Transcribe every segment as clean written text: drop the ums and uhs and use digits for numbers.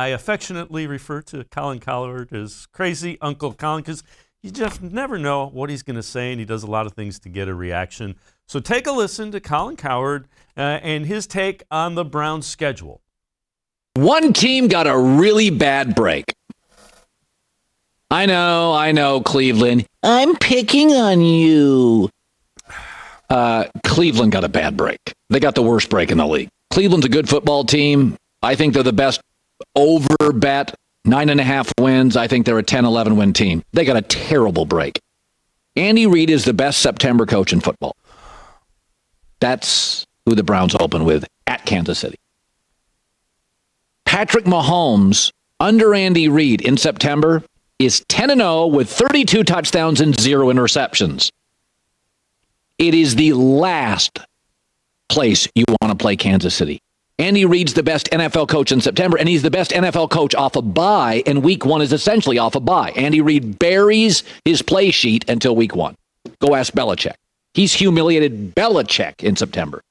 I affectionately refer to Colin Cowherd as Crazy Uncle Colin because you just never know what he's going to say, and he does a lot of things to get a reaction. So take a listen to Colin Cowherd and his take on the Browns' schedule. One team got a really bad break. I know, Cleveland. I'm picking on you. Cleveland got a bad break. They got the worst break in the league. Cleveland's a good football team. I think they're the best over bet, 9.5 wins. I think they're a 10-11 win team. They got a terrible break. Andy Reid is the best September coach in football. That's who the Browns open with at Kansas City. Patrick Mahomes, under Andy Reid in September, is 10-0 with 32 touchdowns and 0 interceptions. It is the last place you want to play Kansas City. Andy Reid's the best NFL coach in September, and he's the best NFL coach off a bye, and week 1 is essentially off a bye. Andy Reid buries his play sheet until week 1. Go ask Belichick. He's humiliated Belichick in September.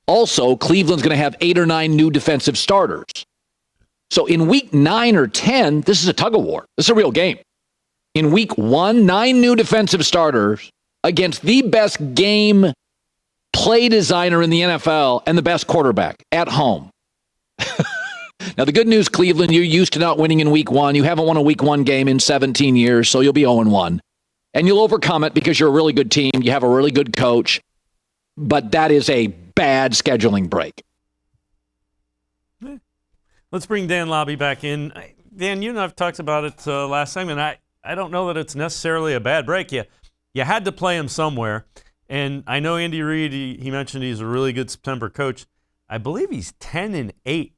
Also, Cleveland's going to have 8 or 9 new defensive starters. So in week 9 or 10, this is a tug of war. This is a real game. In week 1, 9 new defensive starters against the best game play designer in the NFL and the best quarterback at home. Now, the good news, Cleveland, you're used to not winning in week 1. You haven't won a week 1 game in 17 years, so you'll be 0-1. And you'll overcome it because you're a really good team. You have a really good coach. But that is a bad scheduling break. Let's bring Dan Labbe back in. Dan, you and I have talked about it last segment. I don't know that it's necessarily a bad break. You had to play him somewhere. And I know Andy Reid, he mentioned he's a really good September coach. I believe he's 10-8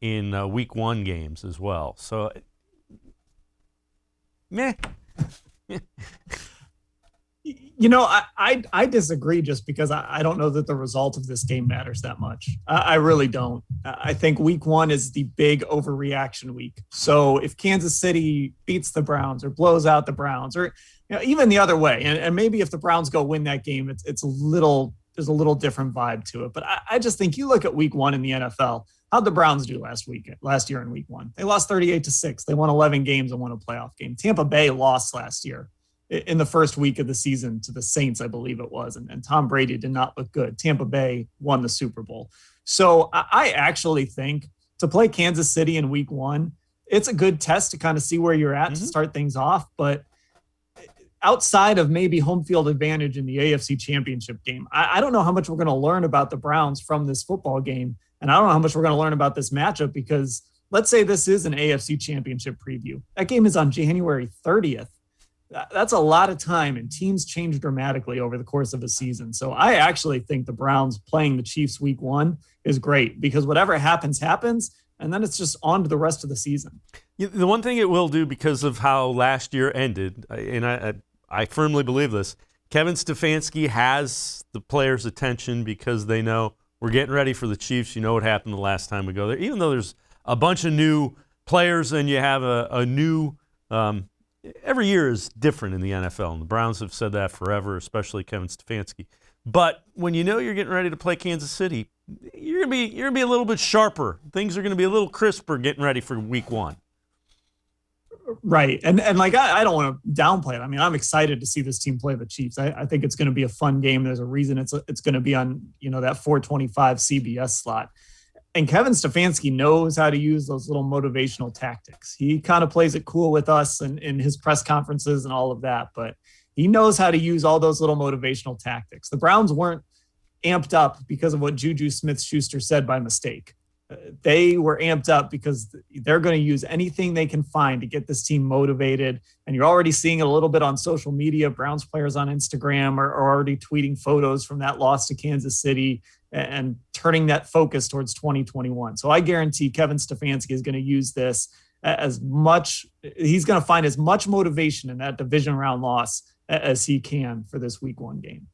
in week 1 games as well. So, meh. You know, I disagree just because I don't know that the result of this game matters that much. I really don't. I think week 1 is the big overreaction week. So if Kansas City beats the Browns or blows out the Browns or even the other way, and maybe if the Browns go win that game, there's a little different vibe to it. But I just think you look at week 1 in the NFL. How'd the Browns do last year in week 1? They lost 38-6. They won 11 games and won a playoff game. Tampa Bay lost last year in the first week of the season to the Saints, I believe it was. And Tom Brady did not look good. Tampa Bay won the Super Bowl. So I actually think to play Kansas City in week 1, it's a good test to kind of see where you're at to start things off. But outside of maybe home field advantage in the AFC Championship game, I don't know how much we're going to learn about the Browns from this football game. And I don't know how much we're going to learn about this matchup because let's say this is an AFC Championship preview. That game is on January 30th. That's a lot of time, and teams change dramatically over the course of a season. So I actually think the Browns playing the Chiefs week 1 is great because whatever happens, and then it's just on to the rest of the season. The one thing it will do because of how last year ended, and I firmly believe this, Kevin Stefanski has the players' attention because they know we're getting ready for the Chiefs. You know what happened the last time we go there. Even though there's a bunch of new players and you have a new every year is different in the NFL, and the Browns have said that forever, especially Kevin Stefanski. But when you know you're getting ready to play Kansas City, you're gonna be a little bit sharper. Things are gonna be a little crisper getting ready for week 1. Right. And like, I don't want to downplay it. I mean, I'm excited to see this team play the Chiefs. I think it's going to be a fun game. There's a reason it's going to be on, that 425 CBS slot. And Kevin Stefanski knows how to use those little motivational tactics. He kind of plays it cool with us and in his press conferences and all of that, but he knows how to use all those little motivational tactics. The Browns weren't amped up because of what Juju Smith-Schuster said by mistake. They were amped up because they're going to use anything they can find to get this team motivated. And you're already seeing it a little bit on social media. Browns players on Instagram are already tweeting photos from that loss to Kansas City and turning that focus towards 2021. So I guarantee Kevin Stefanski is going to use this as much. He's going to find as much motivation in that division round loss as he can for this week 1 game.